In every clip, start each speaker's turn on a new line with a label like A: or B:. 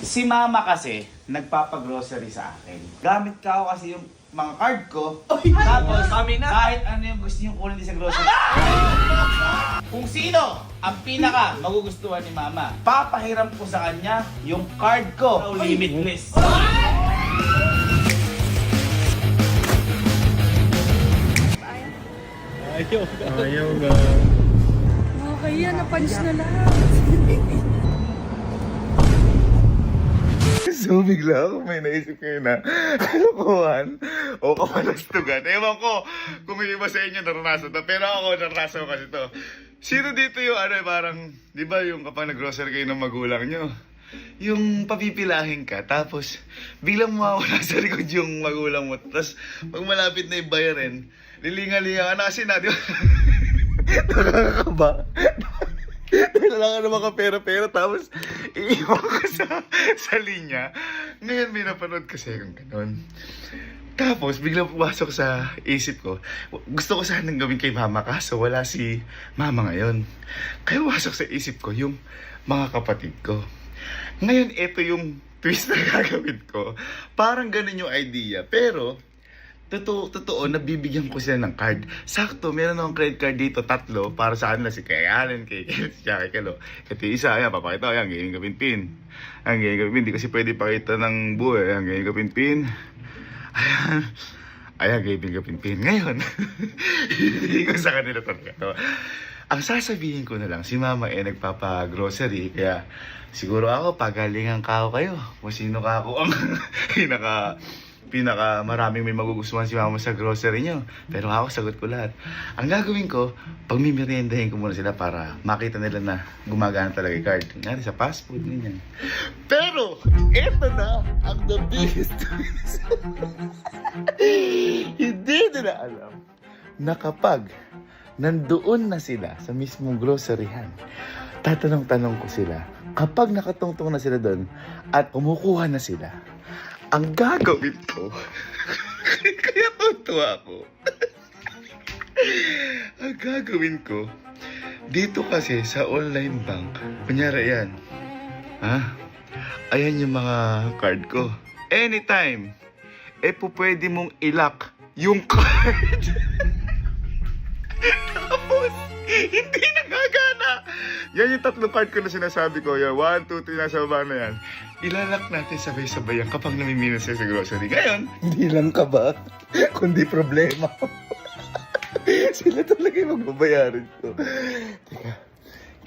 A: Si mama kasi, nagpapagrocery sa akin. Gamit ka ako kasi yung mga card ko. Tapos,
B: kami na.
A: kahit ano yung gusto niyong kunin sa grocery. Kung sino ang pinaka magugustuhan ni mama, papahiram ko sa kanya yung card ko. Limitless.
C: Ayaw nga.
D: Okay yan, napunch na lahat.
C: So bigla ako may naisip kayo na kalokohan o kapalastugan. Ewan ko kung may iba sa inyo naranasan to. Pero ako naranasan ko kasi to. Sino dito yung parang, di ba yung kapag nag-grocery kayo ng magulang nyo? Yung papipilahin ka, tapos biglang mawawala sa likod yung magulang mo. Tapos pag malapit na yung bayarin, lilinga-linga ka na kasi na, di ba? Nakakaba. Kailangan ng mga pera-pera tapos iiwan ko sa linya. Ngayon may napanood kasi akong ganun. Tapos biglang pumasok sa isip ko, gusto ko sanang gawin kay mama kaso wala si mama ngayon. Kaya pumasok sa isip ko yung mga kapatid ko. Ngayon ito yung twist na gagawin ko. Parang ganun yung idea. Pero totoo, nabibigyan ko sila ng card. Sakto, meron akong credit card dito, 3, para sa kanila, si Kay Allen, kay Kalo. Kasi isa, ayan, papakita ko, ayan, gaming kapinpin. Ayan, gaming kapinpin, di kasi pwede pakita ng buhay. Ayan, gaming kapinpin. Ayan, gaming kapinpin. Ngayon, hindi ko sa kanila talaga. Ang sasabihin ko na lang, si mama nagpapa-grocery, kaya siguro ako, pagalingan ka ako kayo. Kung sino ka ako ang pinaka maraming may magugustuhan si mama sa grocery nyo. Pero ako, sagot ko lahat. Ang gagawin ko, pag mimeriendahin ko muna sila para makita nila na gumagana talaga yung card. Kunyari sa fast food, ganyan. Pero, eto na ang the biggest twist. Hindi nila alam na kapag nandoon na sila sa mismong groceryhan, tatanong-tanong ko sila, kapag nakatungtong na sila doon at kumukuha na sila, ang gagawin ko, kaya tuwa ako. Ang gagawin ko, dito kasi sa online bank, kunyari yan, ayan yung mga card ko. Anytime, pwede mong ilock yung card. Tapos, hindi nagagana. Yan yung 3 card ko na sinasabi ko. Yan, 1, 2, 3, nasa baba na yan. Ilalak natin sabay-sabay yan kapag namiminas siya sa grocery. Ngayon, hindi lang ka ba? Kundi problema. Sila talaga yung magbabayaran ko. Teka,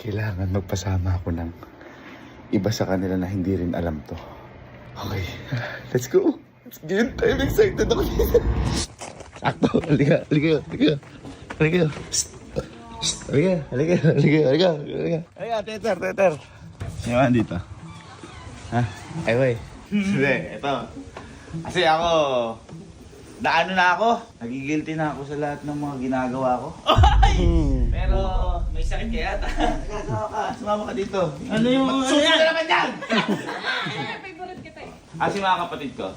C: kailangan magpasama ako ng iba sa kanila na hindi rin alam to. Okay, let's go. Let's get time. Excited ako. Sakto, halika. Halika. Halika, Teter. Sino man dito? Ha? Ay, wey. Hindi, ito. Kasi ako, naano na ako. Nagigilty na ako sa lahat ng mga ginagawa ko. Pero, may sakit kaya yata. Nagagawa ka. Sumama ka dito.
B: Ano yung
A: Magsusunod
B: yan?
A: na naman yan!
D: Favorite kita eh.
A: Kasi mga kapatid ko,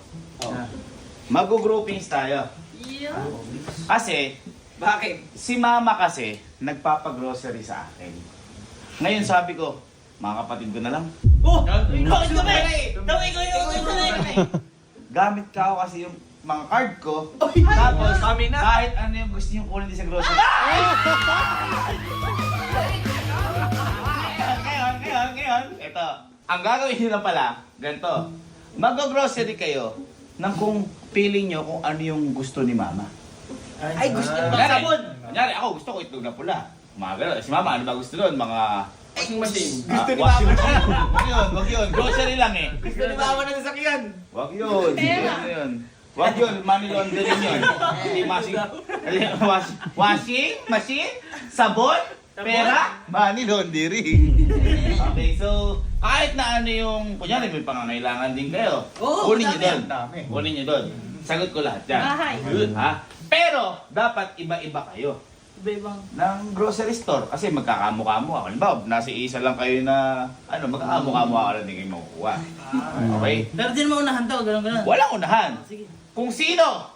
A: mag-groupings tayo.
D: Yeah.
A: Kasi,
B: Bakit?
A: si mama kasi, nagpapagrocery sa akin. Ngayon sabi ko, mga kapatid ko na lang.
B: Oh! Bakit kami? Ikaw yung
A: Gamit ka ako kasi yung mga card ko. Tapos,
B: kami na.
A: kahit ano yung gusto niyong kunin sa grocery. Ngayon. Ito, ang gagawin nyo lang pala, ganito. Mag-grocery kayo ng kung feeling nyo kung ano yung gusto ni mama.
B: Ay, gusto niya
A: Kunyari,
B: sabon.
A: kunyari, ako gusto ko itlog na pula. Mga si mama, ano ba gusto doon? Mga...
B: Washing machine.
A: Gusto ni mama. Wag yun. Grocery lang eh.
B: Gusto ni mama na sasakyan.
A: Wag yun.
D: Pera.
A: Ano yun? Wag yun. Money laundering yun. Hindi washing machine, sabon, pera, money laundering. Okay, so kahit na ano yung, kunyari may pangangailangan din kayo.
B: Oo,
A: Kunin nyo
B: dami.
A: doon.
B: Dami.
A: Kunin nyo doon. Sagot ko lahat yan.
D: Bahay.
A: Ha? Pero, dapat iba-iba kayo
B: Iba-ibang.
A: ng grocery store. Kasi magkakamukha-mukha. Halimbawa, nasa isa lang kayo na, magkakamukha-mukha ka lang din kayo makukuha. Okay?
B: Pero di naman unahan to, gano'n.
A: Walang unahan.
B: Sige.
A: Kung sino,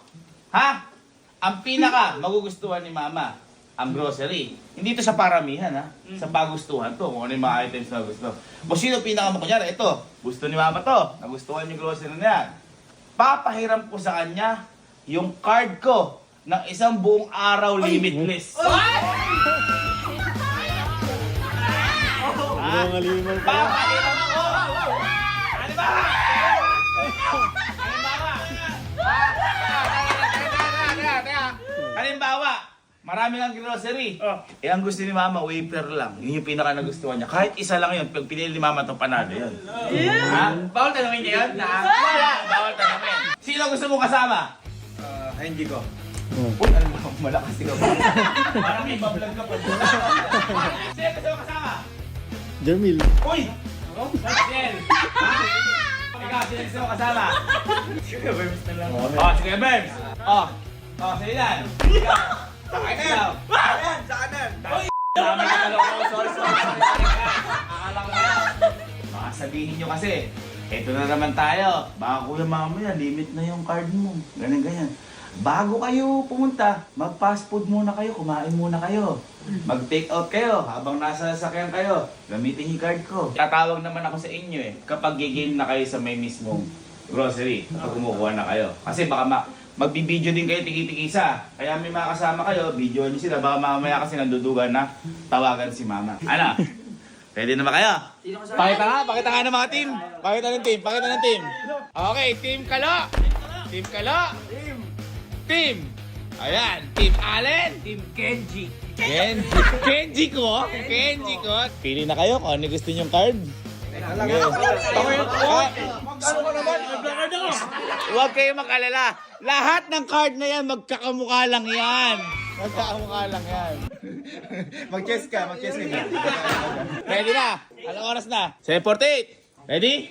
A: ang pinaka magugustuhan ni mama, ang grocery. Hindi ito sa paramihan ha. Sa pagustuhan to. Kung ano yung mga items na gusto. Kung sino kunyari, ito. Gusto ni mama to. Nagustuhan yung grocery na yan. Papahiram ko sa kanya yung card ko ng isang buong araw limitless. Papahiram ko! Ano ba? Halimbawa, marami ng grocery. Eh, ang gusto ni mama, wafer lang. Yun yung pinaka nagustuhan niya. Kahit isa lang yun, pag pinili ni mama itong panalo yun. Ha? Bawal tanongin niya yun? Bawal tanongin. Sino gusto mo kasama?
E: Hindi ko.
A: Uy, ano ba? Malakas ikaw. Parang may bablog ka pa. Sino gusto mo kasama?
E: Jamil.
A: Uy! Daniel! Ikaw, sino gusto mo kasama? Sige, Berms na lang. Oh, sige, Berms! Oh, sige yan. Ikaw. Sa kanan! Sa kanan! Uy! Tama na ka lang. Sorry. Akala ko na. Baka sabihin nyo kasi, eto na naman tayo. Baka kuya mamaya, limit na yung card mo. Ganyan. Bago kayo pumunta, mag-fast food muna kayo, kumain muna kayo. Mag-take out kayo habang nasa sasakyan kayo. Gamitin yung card ko. Tatawag naman ako sa inyo eh, kapag gigame na kayo sa may mismong grocery, kapag kumukuha na kayo. Kasi baka magbibideo din kayo tiki-tikisa. Kaya may mga kasama kayo, video nyo sila. Baka mamaya kasi nandudugan na tawagan si mama. Ano? Ready na ba kayo? Pakita nga ng mga team. Pakita ng team. Okay, Team Kalo. Team! Ayan, Team Allen. Team Kenji. Kenji ko. Pili na kayo kung ano gusto nyong card. Huwag kayo mag-alala. Lahat ng card na yan, magkakamukha lang yan. Mag-chess ka. Ready na? Anong oras na? 7:48. Ready?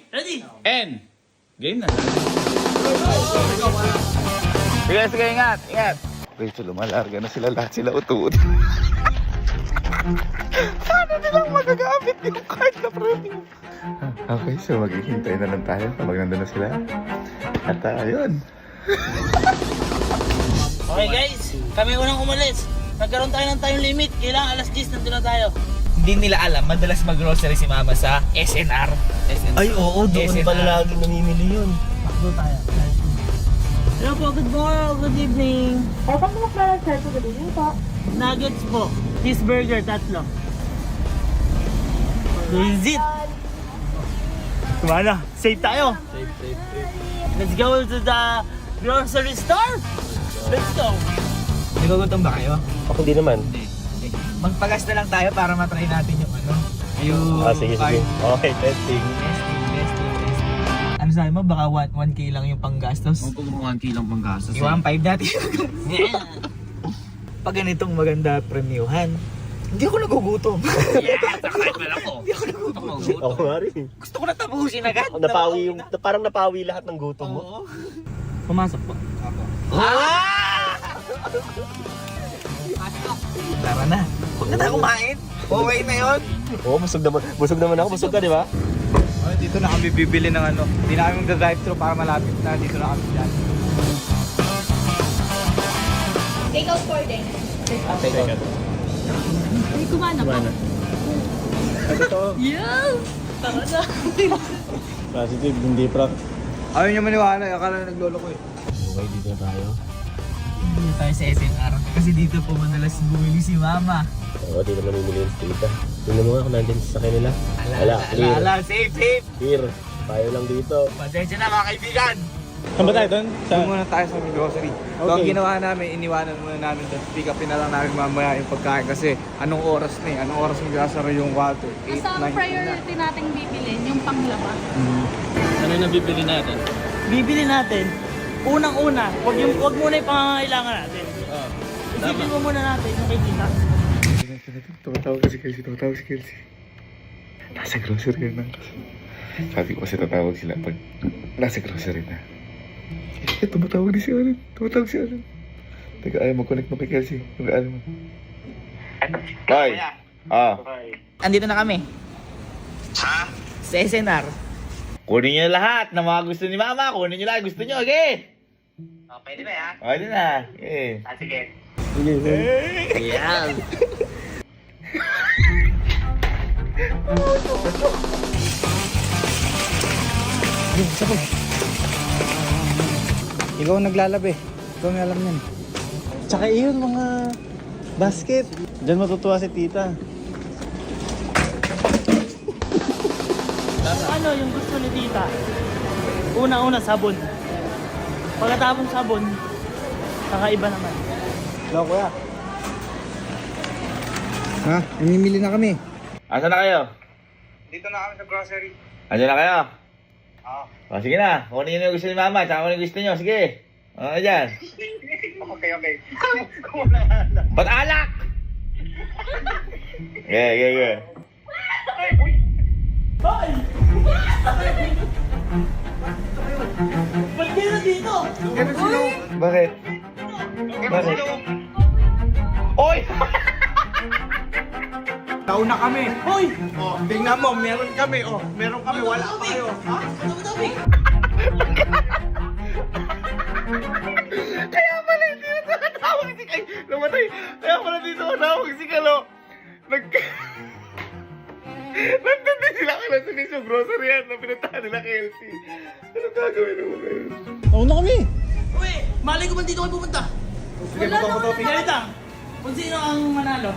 A: And game na. Sige, ingat. Rachel, lumalarga na sila lahat, sila utuod. Paano nilang magagamit yung card na premium? Okay, so maghihintay na lang tayo kapag nandun na sila. At ayun.
B: Okay guys, kami unang umalis. Nagkaroon tayo ng time limit. Kailangan alas 10 nandun na tayo.
F: Hindi nila alam, madalas mag-grocery si mama sa SNR.
B: Ay oo, doon
F: SNR.
B: pala lagi namimili yun. Takbo tayo. Hello po, good morning, good evening.
D: Saan mo na sir po gabi po?
B: Nuggets po. Cheeseburger, 3. Visit. Kumana, safe tayo. Safe. Let's go to the grocery store. Let's go.
F: Nagugutom ba kayo?
E: Ako hindi naman.
F: Magpagas na lang tayo para matry natin yung ano. Yung
E: Sige.
F: card.
E: Okay, testing.
F: Testing. Ano sabi mo? Baka 1K lang yung panggastos?
A: Kung 1K lang pang gastos.
F: Yung 1.5 natin. Pag ganitong maganda premiuhan, hindi ako nagugutom.
A: Kahit pala ko.
E: Ako nga rin.
F: Gusto ko na tapusin agad.
E: Parang napawi lahat ng gutom mo.
F: Oo.
B: Pumasok po.
F: Tara na. Huwag na tayo kumain. Okay na yun.
E: Oo, busog naman ako. Busog ka, di ba?
F: Dito na kami bibili ng ano. Hindi na kami mag-drive-thru para malapit na. Dito na kami dyan.
D: Take out for din.
F: Take out.
D: Ay, kumana pa. Yeah! Tara na.
E: Positive, hindi prank.
F: Ayaw niya maniwala. Akala na naglolo ko eh.
E: Okay, dito na tayo.
F: Dito tayo sa SNR. Kasi dito po madalas bumili si mama.
E: Oo, dito na namimili yung tita. Tingnan mo nga kung nandyan sa sakay nila. Clear.
F: Ala, safe.
E: Clear. Tayo lang dito.
F: Pasensya na mga kaibigan.
E: Saan ba tayo doon?
G: Doon muna tayo sa grocery. So, ang ginawa namin, iniwanan muna namin doon. Pick upin na lang namin mamaya yung pagkain kasi anong oras na eh. Anong oras magsasara yung water? 8,
D: Basta ang
G: 9,
D: priority nating bibilin, yung panglaba.
B: Ano na bibili natin? Bibili natin. Unang-una, wag muna yung pangangailangan natin. Isipin mo muna natin yung kay tita.
C: Tumatawag si Kelsey. Nasa grocery na. Sabi ko kasi tatawag sila pag nasa grocery na. Tumatawag si Alan. Teka, ayaw mag-connect mo kay Kelsey. Ayaw mo. Bye!
F: Andito na kami.
A: Ha?
F: Sa SNR.
A: Kunin niyo lahat ng mga gusto ni mama. Kunin niyo lahat gusto niyo. Okay?
F: Pwede ba yan?
A: Pwede na. Okay.
F: Sige.
E: Yan.
G: Ikaw ang naglalabi. Ikaw may alam yan. Tsaka iyon mga basket. Diyan matutuwa si tita.
B: Ano yung gusto ni tita? Una-una, sabon. Pagkatapos sabon, kakaiba naman.
G: Hello, kuya. Ha? Namimili na kami.
C: Asa na kayo?
G: Dito na kami sa grocery.
C: Andiyan na kayo?
G: Oo.
C: O, sige na. Kunin niyo yung gusto ni mama, tsaka kunin yung gusto niyo. Sige. O, dyan.
G: Okay.
C: Ba't alak? Okay.
B: Hoy! Ba't kayo na dito?
C: Bakit? Bakit? Oy!
G: Nauna kami.
B: Hoy!
G: Oh, tingnan mo, meron kami. Oh, meron kami, wala pa kayo. Ha?
B: Ano ba topic?
C: Kaya pala hindi na nakatawag si Kay. Namatay. Kaya pala dito nakatawag si Kalo. Nandun din sila kala sa Nisyo Grocery yan na pinuntahan nila kay Elsie. Ano gagawin mo ngayon?
G: Nauna kami.
B: Uy! Malay ko ba dito kayo pupunta? Wala naman na. Ganito. Kung sino ang manalo,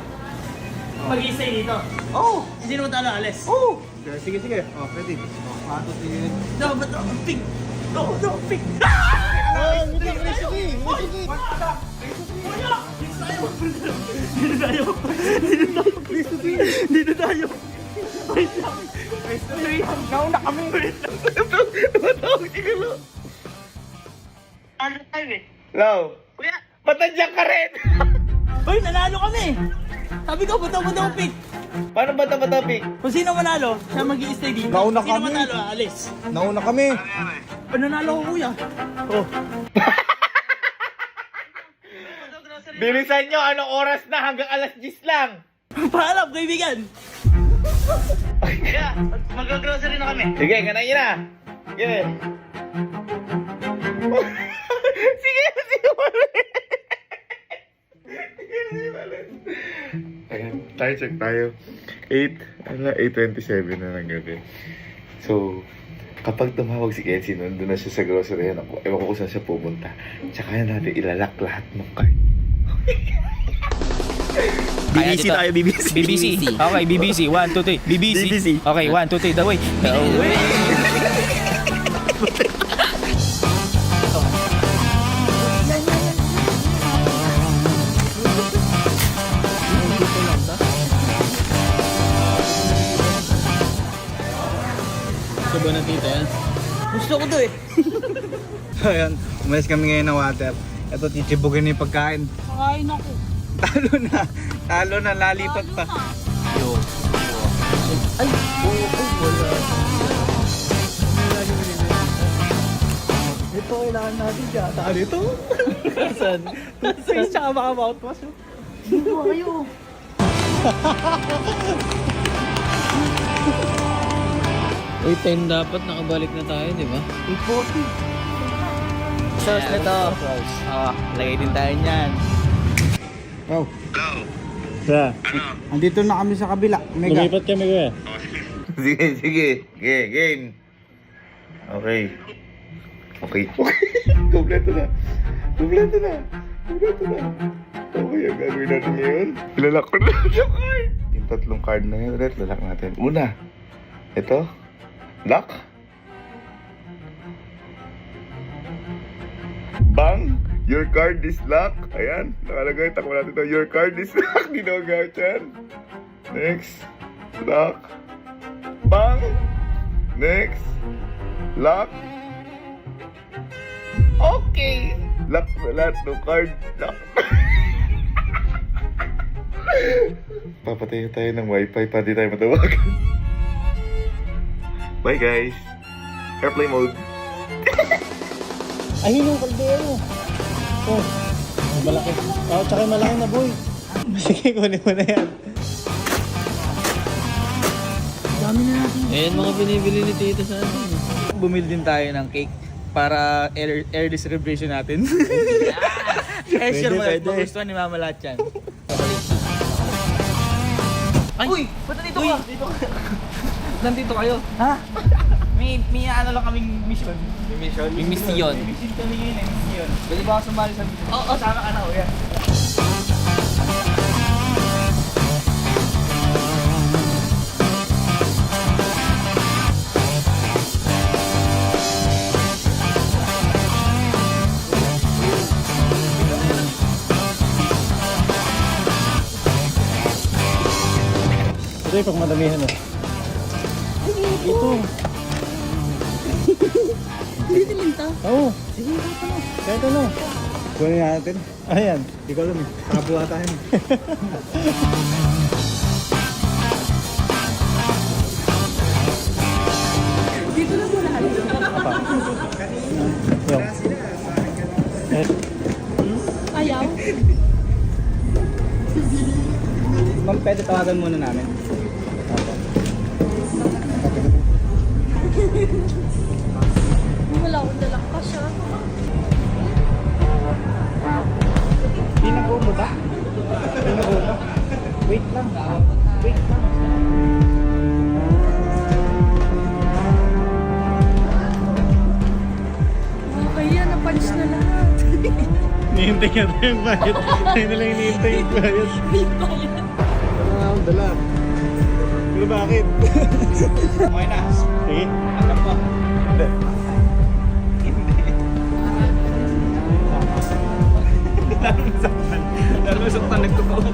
B: mag-i-stay dito.
G: Oh!
B: Sino matalo, alis?
G: Oh! Sige. Oh, pwede. Pato, sige.
B: No, but no, pig! No, pig!
G: Oh, sige.
B: Dito tayo! Wait lang!
G: Nauna kami.
C: Tumatawag si Kalo.
D: Ano tayo eh?
C: Lau. Ba't nandiyan ka rin?
B: Hoy, nanalo kami! Sabi ko, bataw pick!
C: Paano ba ito topic?
B: Kung sino manalo, siya mag-i-stay dito.
G: Nauna
B: Sino
G: kami.
B: manalo, alis.
G: Nauna kami.
B: Nanalo ko, kuya. Oh.
C: Bilisan nyo, anong oras na hanggang alas 10 lang?
B: Paalam, kaibigan!
A: Yeah, mag-grocery na kami.
C: Sige, kanayin na. Sige. Sige, Ayan, tayo check tayo. 8:27 na ng gabi. So, kapag tumawag si Kenzie, nandun na siya sa grocery, ako, ewan ko kung saan siya pupunta. Tsaka na natin ilalak lahat ng card.
F: BBC tayo, BBC. BBC. Okay, BBC. 1, 2, 3. BBC. Okay, 1, 2, 3. Daway.
B: Gusto ba na tita yan? Gusto ko to eh.
G: So, ayan. Umalis kami ngayon ng water. Ito, titibugin na yung pagkain.
D: Kakain ako.
G: Talo na, lalipat pa. Ito, kailangan natin dyan. Saan ito? Saan? Sa isa ka baka mouthwash.
D: Dito kayo.
B: Uy, 10 dapat nakabalik na tayo, di ba?
G: 840.
B: Sauce nito. Lagay din tayo niyan.
G: Wow. Yeah. Andito na kami sa kabila. Mega.
B: Lumipat kami, kuya.
C: Sige. Game. Okay. Kompleto na. Okay, ang gagawin natin ngayon. Ilalak ko na yung card. Yung tatlong card na yun, ulit, lalak natin. Una, ito. Lock. Bang! Your card is locked. Ayan, nakalagay. Takbo natin ito. Your card is locked. Di na mag yan. Next. Lock. Bang! Next. Lock. Okay. Lock na lahat ng card. Lock. Papatayin tayo ng wifi para di tayo matawagan. Bye guys. Airplane mode.
G: Ayun yung kaldero. Oh, malaki. Oh, tsaka malaki na boy. Sige, kunin mo na yan.
B: Dami na natin. Ayan mga binibili ni tita sa atin.
G: Bumili din tayo ng cake para early celebration natin.
B: sure magustuhan ni Mama lahat yan. Ay! Uy! Ba't nandito ka?
G: Nandito kayo.
B: Ha? May ano lang kaming mission.
F: May mission.
B: May mission kami ngayon, may mission.
G: Pwede ba ako sumali sa video?
B: Oo, sama ka na, kuya.
E: Ito yung pag madamihan na. Ito.
D: Dito minta.
E: Oo. Sige, kahit ano.
G: Kunin natin.
E: Ayan.
G: Hindi ko alam eh. Nakabuha tayo.
D: Dito na muna.
E: Yung.
D: Ayaw.
G: Ma'am, pwede tawagan muna namin.
D: Wala akong dalang pa siya.
G: Hindi na po ba? Hindi na po ba? Wait lang. Wait lang.
D: Okay yan, napunch na lahat.
E: Nihintay ka na yung bayad. Tayo na lang hinihintay yung bayad. Wala akong dala. Pero bakit?
G: Okay na.
E: Sige.
G: Alam mo.
E: Hindi.
G: Lalo saktan nagtotoo.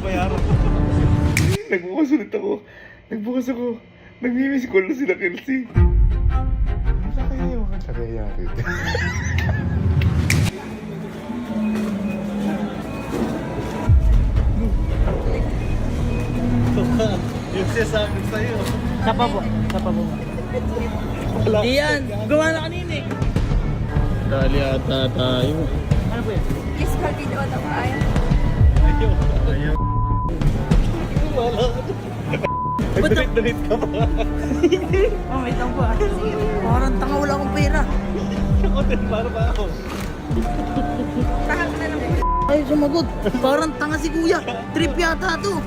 E: Bayaran.
C: Nagbukas ulit ako. Nagbukas ako. Nag-miss call na sila Kelsey. Ano sa kaya yung nangyayari?
E: Yung sinasabi sa'yo.
B: Sapa po. Sapa po. Di yan. Gawa na kanina eh.
E: Dali ata tayo.
B: Ano po yan?
D: Kiss ka video na ba?
E: Ayaw. Ayaw. Wala ka. Nagdalit ka pa.
B: Oh, wait lang po ah. Parang tanga, wala akong pera.
E: Ako din, para ba ako?
D: Tahag na lang.
B: Ay, sumagot. Parang tanga si kuya. Trip yata to.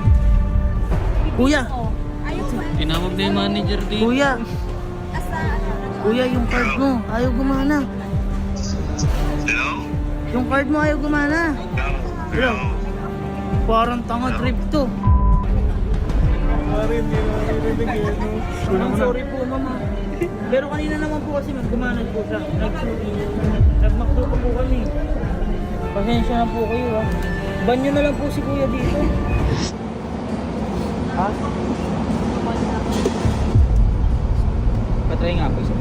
B: Kuya.
D: Ayaw ba?
F: Tinawag na yung manager dito.
B: Kuya.
D: Asa?
B: Kuya, yung card mo. Ayaw gumana.
C: Hello?
B: Yung card mo ayaw gumana.
C: Hello?
B: Parang tanga trip to.
E: Pare, hindi na narinig yun.
B: I'm sorry po, mama. Pero kanina naman po kasi gumana po siya. Nag-McDo pa po kami. Pasensya na po kayo ah. Ban nyo na lang po si kuya dito.
G: Ha? Patry nga po isa.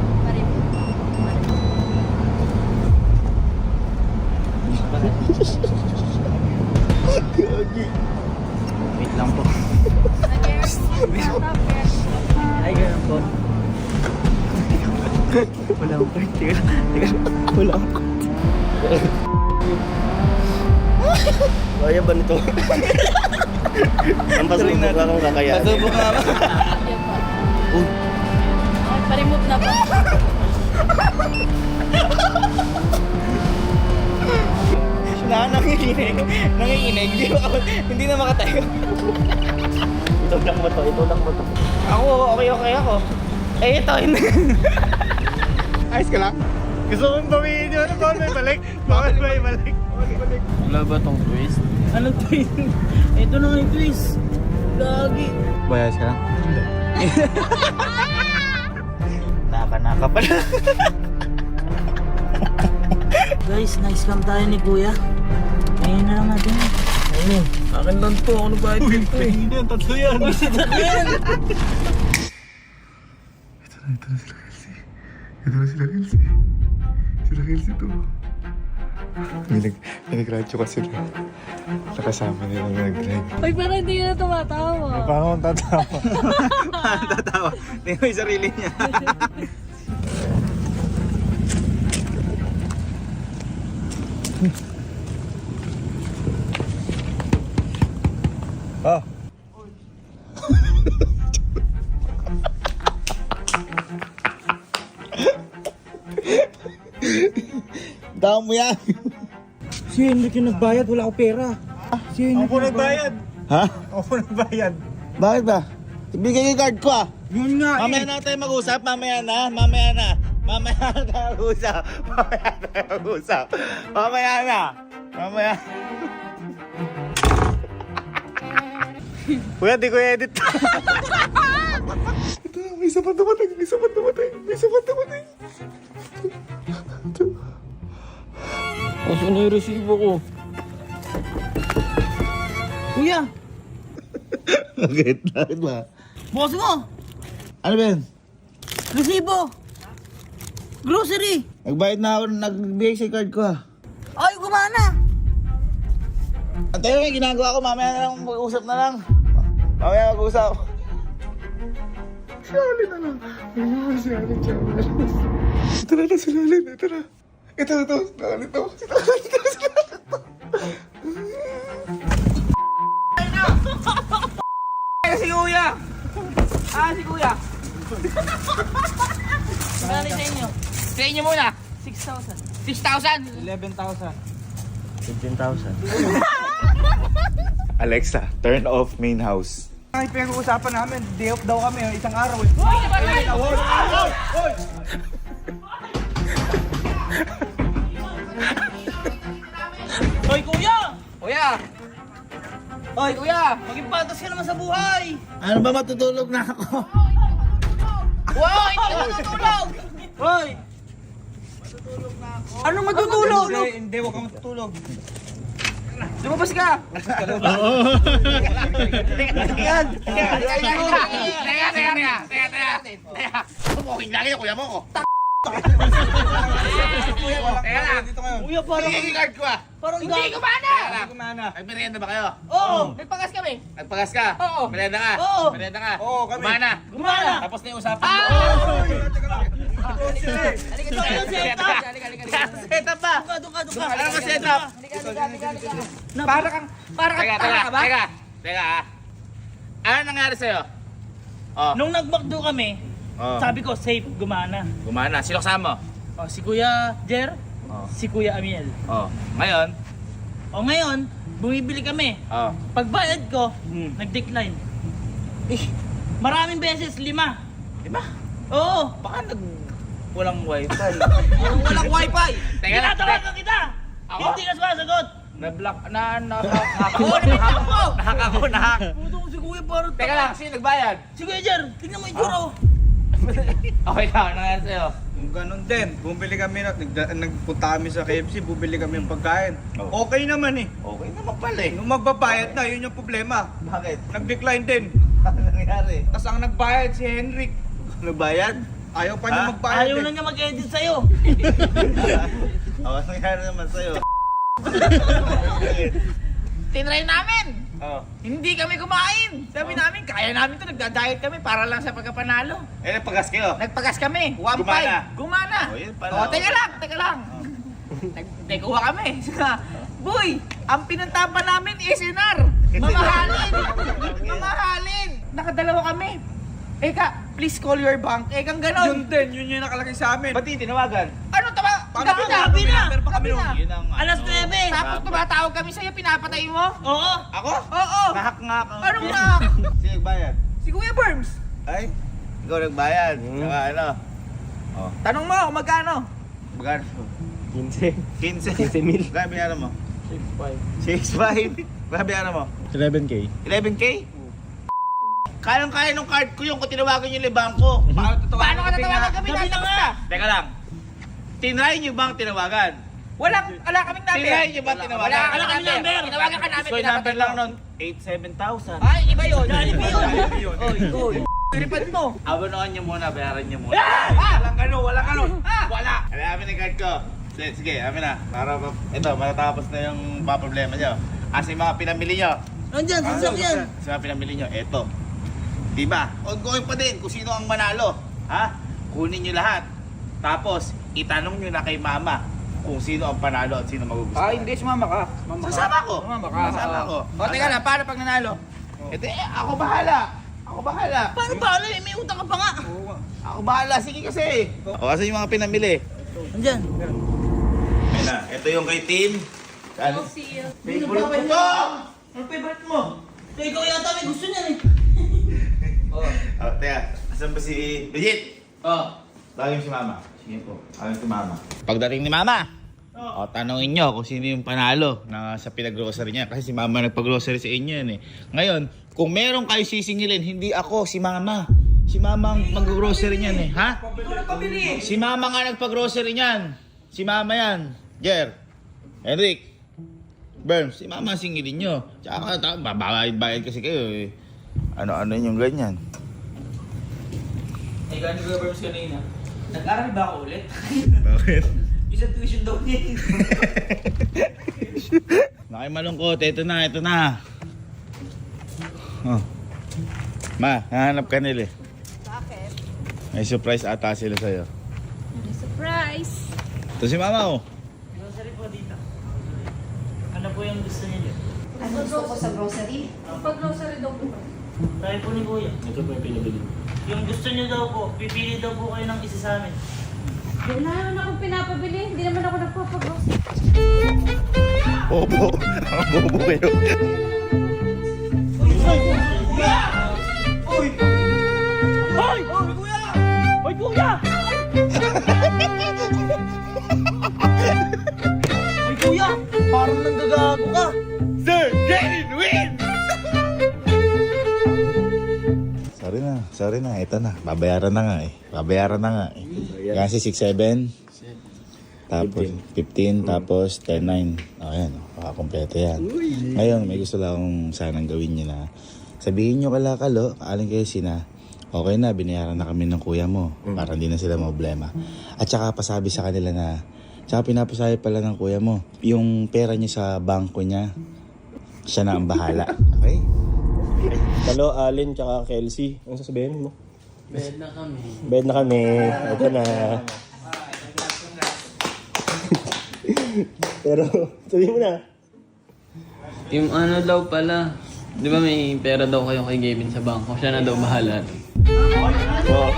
G: Wait lang po.
B: Ay, ganun po. Wala akong card. Teka. Wala akong card.
E: Kaya ba nito? Ang pasubok na akong kakayanin.
F: Pasubok nga ba?
D: Pa-remove na ba?
F: Nanginginig. Nanginginig. Hindi na makatayo.
E: Itulak mo to, itulak mo to.
F: Ako, okay ako. Eh, ito.
G: Ayos ka lang?
E: Gusto mong bawiin yun? Bawal may balik? Bawal may balik?
F: Wala ba tong twist?
B: Anong twist? Ito na nga yung twist. Lagi.
G: Bayas ka lang?
F: Naka pala.
B: Guys, nice cam tayo ni kuya. Ngayon na lang natin. Ayun.
F: Akin lang to. Ano ba ito?
E: Hindi yan, tatlo yan.
C: Ito na sila Kelsey. Ito na sila Kelsey. Sila Kelsey to. Pinag-radyo kasi sila. Nakasama nila na nag-drive.
D: Uy, parang hindi na tumatawa.
E: Paano akong tatawa?
G: Tatawa. Tingnan mo yung sarili niya.
E: Ah.
G: Damo yan.
B: Si Henrik yung nagbayad, wala akong pera. Si Henrik
E: Ako nagbayad.
C: Ha?
E: Ako nagbayad.
C: Bakit ba? Ibigay yung card ko ah.
B: Yun nga
C: Mamaya na tayo mag-usap, mamaya na. Mamaya na tayo mag-usap. Mamaya na. Kuya, di ko edit. Ito, may isa pa dumating.
B: Kasi ano yung resibo ko? Kuya,
C: Bakit ba?
B: boss mo!
C: Ano ba yun?
B: Resibo! Grocery!
C: Nagbayad na ako, nagbigay sa card ko ah.
B: Ay, gumana!
C: Antay lang yung ginagawa ko, mamaya na lang mag-usap na lang. Mamaya mag-usap. Sali na lang. Ito na, sinalin. Ito na. Sinalin to.
A: Si Kuya! Si Kuya!
B: Magkano sa inyo?
A: Sa inyo muna!
B: 6,000.
A: 6,000!
B: 11,000.
E: 15,000.
C: Alexa, turn off main house.
G: Ay, pinag-uusapan namin, day off daw kami, isang araw.
B: Hoy, kuya!
A: Kuya! Hoy, Kuya!
B: Maging patas ka naman sa buhay!
C: Ano ba matutulog na ako?
A: Wow! Hindi ka matutulog!
B: Hoy! Anong matutulog?
G: Hindi, huwag kang matutulog.
A: Lumabas ka!
C: Yan!
A: Teka! Sumuking lagi yung kuya mo ko! Teka lang!
B: Kuya, parang...
A: Sige, card ko ah!
B: Parang
A: Hindi
B: gago.
A: gumana!
G: Kumana.
A: Nagmerienda ba kayo?
B: Oo!
A: Nagpagas kami! Nagpagas ka?
B: Oo.
A: Merienda ka?
B: Oo.
A: Merienda ka?
G: Oo, kami.
A: Gumana!
B: Gumana!
A: Tapos na yung usapan
B: Ah!
A: mo.
B: Ito yung setup!
A: Setup ba?
B: Duka!
A: Ano ka setup? Para kang tanga ka ba? Teka ah. Ano nangyari sa'yo? Oh.
B: Nung nag-McDo kami,
A: Oh.
B: sabi ko, safe, gumana.
A: Gumana. Sino kasama mo?
B: O, si Kuya Jer,
A: Oh.
B: si Kuya Amiel.
A: Oh. Ngayon?
B: O ngayon, bumibili kami.
A: Oh.
B: Pagbayad ko, nag-decline. Maraming beses, 5.
A: Diba?
B: Oo!
A: Baka walang wifi. Walang wifi! Teka lang.
B: Tinatawagan kita!
A: Ako?
B: Hindi ka sumasagot!
A: Na-block. Nahak ako.
B: Puto ko si Kuya parang...
A: Teka lang. Sino nagbayad?
B: Si Kuya Jer, tingnan mo yung tsura oh.
A: Okay lang. Ano nangyari sa'yo?
G: Ganon din, bumili kami nagpunta kami sa KFC, bumili kami ng pagkain. Okay naman eh.
A: Okay naman pala eh.
G: Nung magbabayad na, yun yung problema.
A: Bakit?
G: Nag-decline din.
A: Ano nangyari?
G: Tapos ang nagbayad si Henrik.
A: Nagbayad?
G: Ayaw pa niya
A: Ha?
G: magbayad
B: Ayaw
G: eh.
B: na niya mag-edit sa'yo.
A: Ano nangyari naman sa'yo?
H: Tinry namin.
A: Oh.
H: Hindi kami kumain. Sabi namin, kaya namin to, nagda-diet kami para lang sa pagkapanalo.
A: Eh, nagpagas kayo.
H: Nagpagas kami. 1.5.
A: Gumana.
H: Gumana.
A: Oh, yun pala.
H: Oh, teka lang. Nagkuha kami. Boy, ang pinuntahan pa namin SNR. Mamahalin. Nakadalawa kami. Eka, please call your bank. Ekang ganon.
G: Yun din, yun yung nakalagay sa amin.
A: Ba't hindi tinawagan?
H: Ano tama?
B: Gabi na!
G: Pero pa kami
H: Gabi
G: nun.
H: na.
A: Yun ang
B: Alas 9!
H: Tapos tumatawag kami sa'yo, pinapatay mo?
B: Oo!
A: Ako?
H: Oo.
A: Nahak nga ako.
H: Anong na?
A: Sino nagbayad?
H: Si Kuya Berms.
A: Ay, ikaw nagbayad. Saka ano? Oh.
H: Tanong mo kung magkano?
A: Magkano?
E: 15.
A: 15 mil. Magkano binayaran mo? 6.5. Magkano binayaran mo?
E: 11K.
A: 11K? Kayang-kaya nung card ko yung kung tinawagan yung libang ko.
H: Paano ka natawagan kami?
B: Gabi na nga!
A: Teka lang. Tinry nyo bang tinawagan?
H: Wala kaming number.
A: Tinry nyo bang tinawagan?
H: Wala kaming number. Tinawagan ka namin.
A: So yung number lang nun, 87,000.
H: Ay, iba yun.
B: Jollibee yun.
H: Oy. Piripad mo.
A: Abonoan nyo muna, bayaran nyo muna.
G: Walang ganun.
A: Wala! Ano amin yung card ko? Sige, amin na. Para ito, matatapos na yung problema nyo. Kasi mga pinamili nyo.
B: Nandyan, sasakyan!
A: Sa mga pinamili nyo, eto. Diba? Ongoing pa din kung sino ang manalo. Ha? Kunin nyo lahat. Tapos, itanong nyo na kay mama kung sino ang panalo at sino magugustuhan.
H: Hindi, sumama ka.
A: Sasama ko. Sasama ko.
H: O, teka lang, paano pag nanalo?
A: Ito ako bahala. Ako bahala.
B: Paano ba? May utang ka pa nga!
A: Ako bahala. Sige kasi. O, kasi yung mga pinamili.
B: Nandyan.
A: Ayun na. Ito yung kay Tim.
C: Ano?
A: Favorite ko to!
B: Ano favorite mo? So, ikaw yata may gusto niyan eh.
C: Oh, teka. Asan ba si Legit?
A: Oh.
C: Tawagin si Mama. Sige po. Tawagin si Mama. Pagdating ni Mama, tanongin nyo kung sino yung panalo na sa pinag-grocery niya. Kasi si Mama nagpag-grocery sa inyo yan eh. Ngayon, kung meron kayo sisingilin, hindi ako, si Mama. Si Mama ang mag-grocery niyan eh. Ha?
B: Ikaw na pabili eh.
C: Si Mama nga nagpag-grocery niyan. Si Mama yan. Jer. Enric. Berms. Si Mama ang singilin nyo. Tsaka babayad kasi kayo eh. Ano-ano yung ganyan.
B: Eh, gano'n ko Berms kanina. Nag-aral ba ako ulit?
C: Bakit?
B: Isang tuition daw niya.
C: Nakimalungkot. Ito na. Oh. Ma, nahanap ka nila eh.
D: Bakit?
C: May surprise ata sila sa'yo.
D: Surprise!
C: Ito si Mama oh.
B: Grocery po dito. Ano po yung gusto niyo?
I: Ano gusto ko sa grocery?
D: Pag-grocery daw po.
B: Tayo po ni Kuya.
E: Ito po yung pinabili.
B: Yung gusto niyo daw po, pipili daw po kayo ng isa sa amin.
D: Wala naman akong pinapabili. Hindi naman ako nagpapag-grocery.
C: Bobo. Ang bobo kayo.
B: Hoy Kuya! Hoy Kuya! Parang nanggagago ka!
C: Sir, Jaden wins! Sorry na. Ito na. Babayaran na nga eh. Kasi 6-7. Tapos 15, tapos 10-9. Ayan, makakompleto yan. Ngayon, may gusto lang akong sanang gawin nyo na. Sabihin nyo kalakalo, kaaling kayo sina. Okay na, binayaran na kami ng kuya mo. Para hindi na sila problema. At saka pasabi sa kanila na, tsaka pinapasabi pala ng kuya mo, yung pera niya sa bangko niya, siya na ang bahala. Okay?
E: Talo, Alin, tsaka Kelsey. Ano sasabihin mo?
H: Bed na kami.
E: Bed na kami. Ito na. Pero, sabihin mo na.
H: Yung ano daw pala, di ba may pera daw kayo kay Gavin sa bangko? Siya na daw bahala.
E: Oh.